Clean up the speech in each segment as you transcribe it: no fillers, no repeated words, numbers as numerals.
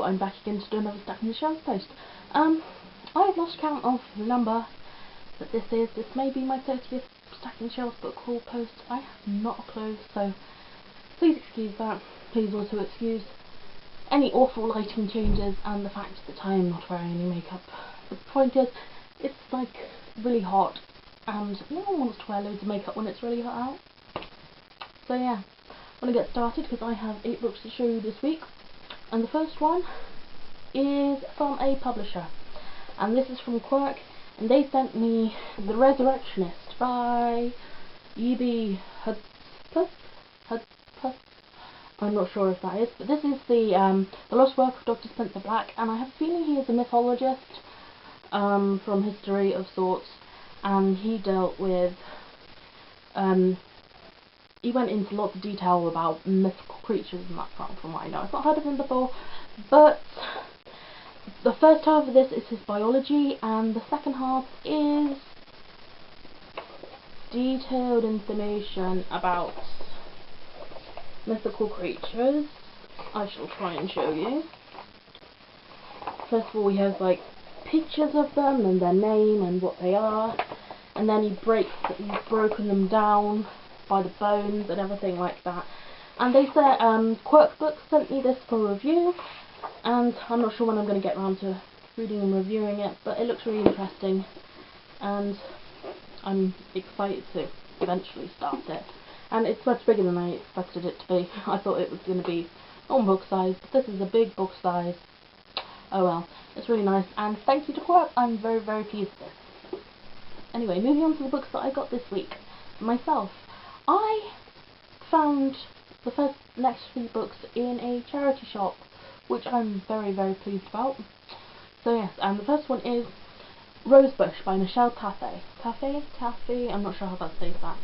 I'm back again to do another Stacking the Shelves post. I have lost count of the number that this is. This may be my 30th Stacking the Shelves book haul post. I have not a clue, so please excuse that. Please also excuse any awful lighting changes and the fact that I am not wearing any makeup. The point is, it's like really hot and no one wants to wear loads of makeup when it's really hot out. So yeah, I'm going to get started because I have 8 books to show you this week. And the first one is from a publisher, and this is from Quirk, and they sent me The Resurrectionist by E.B. Hudspeth. I'm not sure if that is, but this is the lost work of Dr. Spencer Black, and I have a feeling he is a mythologist from history of sorts, and he dealt with he went into lots of detail about mythical creatures and that from what I know. I've not heard of him before, but the first half of this is his biology, and the second half is detailed information about mythical creatures. I shall try and show you. First of all, we have like pictures of them and their name and what they are, and then he's broken them down by the bones and everything like that. And they said Quirk Books sent me this for review, and I'm not sure when I'm going to get around to reading and reviewing it, but it looks really interesting and I'm excited to eventually start it. And it's much bigger than I expected it to be. I thought it was going to be on book size, but this is a big book size. Oh well, it's really nice, and thank you to Quirk. I'm very, very pleased with this. Anyway, moving on to the books that I got this week myself. I found the next 3 books in a charity shop, which I'm very, very pleased about. So yes, and the first one is Rosebush by Michelle Taffy. I'm not sure how that says that.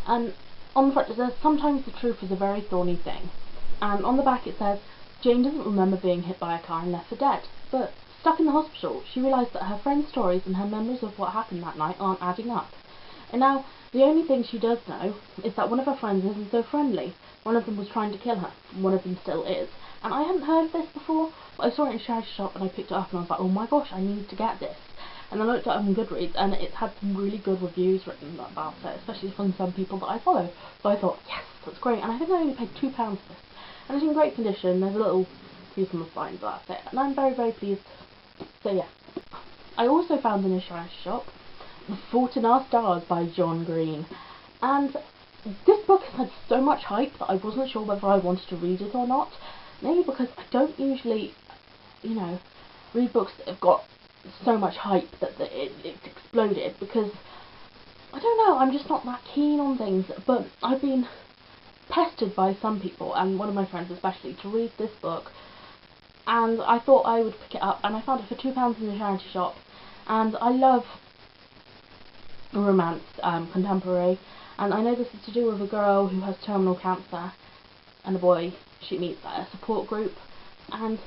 And on the front it says, "Sometimes the truth is a very thorny thing." And on the back it says, "Jane doesn't remember being hit by a car and left for dead, but stuck in the hospital, she realised that her friend's stories and her memories of what happened that night aren't adding up. And now, the only thing she does know is that one of her friends isn't so friendly. One of them was trying to kill her, and one of them still is." And I hadn't heard of this before, but I saw it in a charity shop and I picked it up and I was like, oh my gosh, I need to get this. And I looked it up on Goodreads, and it had some really good reviews written about it, especially from some people that I follow. So I thought, yes, that's great. And I think I only paid £2 for this. And it's in great condition. There's a little piece on the spine, but that's it. And I'm very, very pleased. So yeah. I also found in a charity shop The Fault in Our Stars by John Green. And this book has had so much hype that I wasn't sure whether I wanted to read it or not. Mainly because I don't usually, read books that have got so much hype that it's exploded, because I don't know, I'm just not that keen on things. But I've been pestered by some people, and one of my friends especially, to read this book, and I thought I would pick it up, and I found it for £2 in the charity shop. And I love romance, contemporary, and I know this is to do with a girl who has terminal cancer and a boy she meets at a support group, and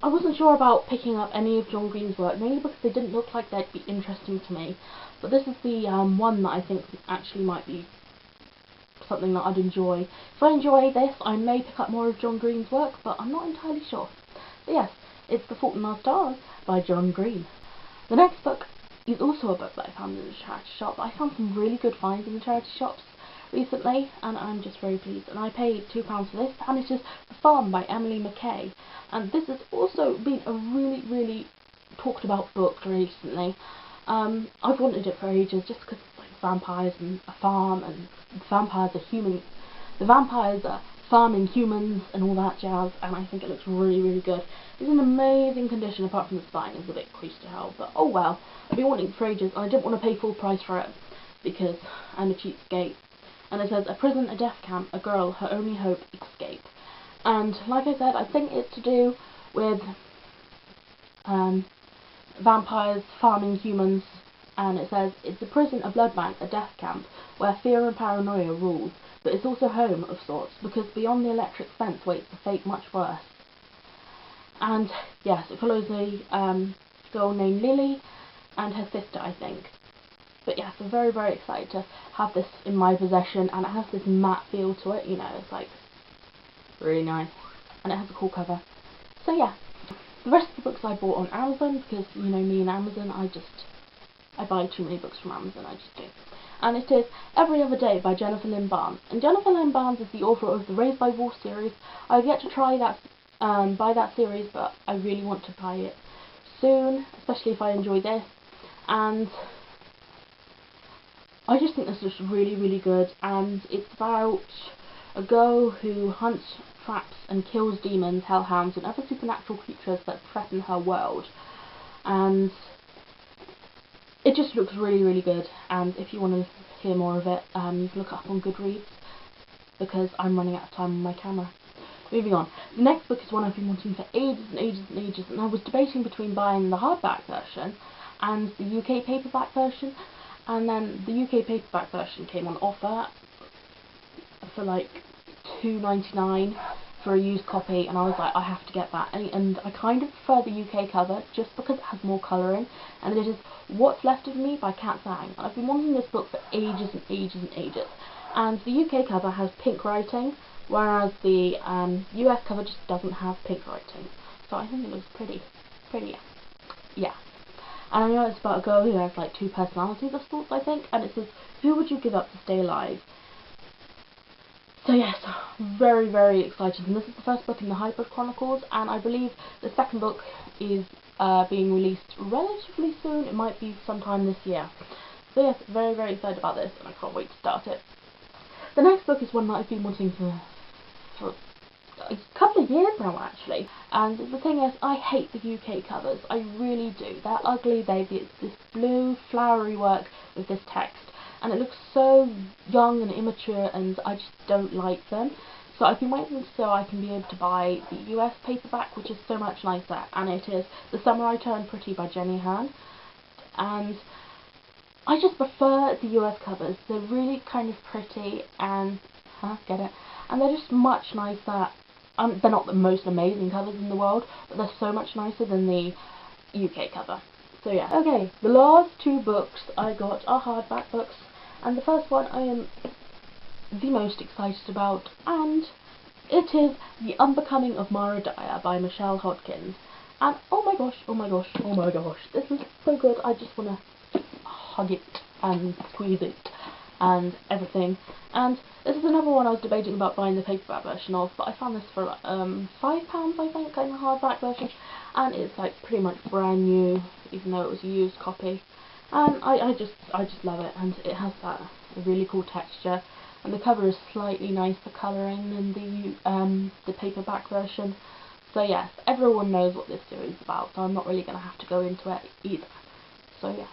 I wasn't sure about picking up any of John Green's work, mainly because they didn't look like they'd be interesting to me, but this is the one that I think actually might be something that I'd enjoy. If I enjoy this, I may pick up more of John Green's work, but I'm not entirely sure. But yes, it's The Fault in Our Stars by John Green. The next book is also a book that I found in the charity shop. I found some really good finds in the charity shops recently, and I'm just very pleased. And I paid £2 for this, and it is The Farm by Emily Mackay. And this has also been a really, really talked about book recently. I've wanted it for ages, just because it's like vampires and a farm, and vampires are farming humans and all that jazz, and I think it looks really, really good. It's in amazing condition, apart from the spine is a bit creased to hell, but oh well. I've been wanting it for ages, and I didn't want to pay full price for it because I'm a cheapskate. And it says, "A prison, a death camp, a girl, her only hope, escape." And like I said, I think it's to do with vampires farming humans, and it says, "It's a prison, a blood bank, a death camp, where fear and paranoia rules, but it's also home of sorts, because beyond the electric fence waits a fate much worse." And yes, it follows a girl named Lily and her sister, I think. But yes, I'm very, very excited to have this in my possession, and it has this matte feel to it, it's like really nice, and it has a cool cover. So yeah, The rest of the books I bought on Amazon, because, you know me and Amazon, I buy too many books from Amazon, I just do. And it is Every Other Day by Jennifer Lynn Barnes. And Jennifer Lynn Barnes is the author of the Raised by Wolves series. I've yet to try that, buy that series, but I really want to buy it soon, especially if I enjoy this. And I just think this is really, really good, and it's about a girl who hunts, traps and kills demons, hellhounds and other supernatural creatures that threaten her world. And it just looks really, really good, and if you want to hear more of it, you can look it up on Goodreads, because I'm running out of time on my camera. Moving on. The next book is one I've been wanting for ages and ages and ages, and I was debating between buying the hardback version and the UK paperback version, and then the UK paperback version came on offer for like £2.99 for a used copy, and I was like, I have to get that. And I kind of prefer the UK cover just because it has more colouring, and it is What's Left of Me by Kat Zhang. I've been wanting this book for ages and ages and ages, and the UK cover has pink writing, whereas the US cover just doesn't have pink writing. So I think it looks pretty, yeah. And I know it's about a girl who has like two personalities of sorts, I think, and it says, who would you give up to stay alive? So yes, very, very excited, and this is the first book in the Hybrid Chronicles, and I believe the second book is being released relatively soon. It might be sometime this year. So yes, very, very excited about this, and I can't wait to start it. The next book is one that I've been wanting for a couple of years now, actually, and the thing is, I hate the UK covers. I really do. They're ugly. It's this blue flowery work with this text, and it looks so young and immature, and I just don't like them. So I've been waiting so I can be able to buy the US paperback, which is so much nicer, and it is The Summer I Turned Pretty by Jenny Han. And I just prefer the US covers. They're really kind of pretty, and get it? And they're just much nicer. They're not the most amazing covers in the world, but they're so much nicer than the UK cover. So yeah. Okay, the last two books I got are hardback books, and the first one I am the most excited about, and it is The Unbecoming of Mara Dyer by Michelle Hodkins. And oh my gosh, oh my gosh, oh my gosh, this is so good. I just want to hug it and squeeze it and everything. And this is another one I was debating about buying the paperback version of, but I found this for like, £5 I think in the hardback version, and it's like pretty much brand new, even though it was a used copy. And I just love it, and it has that really cool texture, and the cover is slightly nicer colouring than the paperback version. So yes, everyone knows what this series is about, so I'm not really going to have to go into it either. So yes.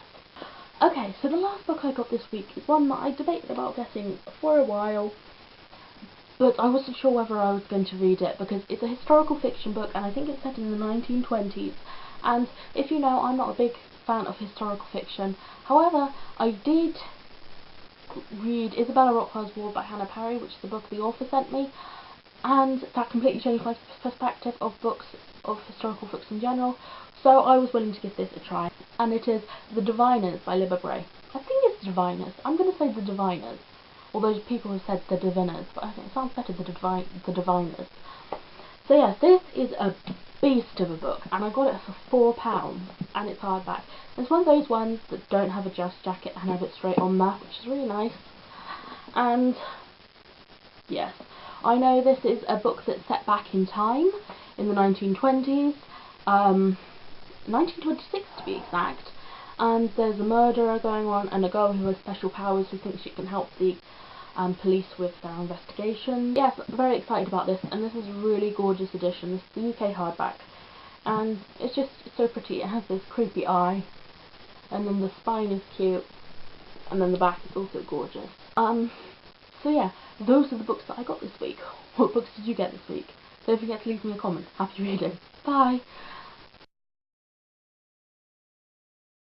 Okay, so the last book I got this week is one that I debated about getting for a while, but I wasn't sure whether I was going to read it, because it's a historical fiction book, and I think it's set in the 1920s, and if you know, I'm not a big fan of historical fiction. However, I did read Isabella Rockwell's War by Hannah Parry, which is the book the author sent me, and that completely changed my perspective of books, of historical books in general, so I was willing to give this a try. And it is The Diviners by Libba Bray. I think it's Diviners. I'm going to say The Diviners, although people have said The Diviners, but I think it sounds better, The Diviners. So yes, this is a beast of a book, and I got it for £4, and it's hardback. It's one of those ones that don't have a just jacket and have it straight on there, which is really nice. And yes, I know this is a book that's set back in time, in the 1920s, 1926 to be exact, and there's a murderer going on, and a girl who has special powers who thinks she can help the police with their investigation. Yes, very excited about this, and this is a really gorgeous edition. This is the UK hardback, and it's so pretty. It has this creepy eye, and then the spine is cute, and then the back is also gorgeous. So yeah, those are the books that I got this week. What books did you get this week? Don't forget to leave me a comment. Happy reading. Bye!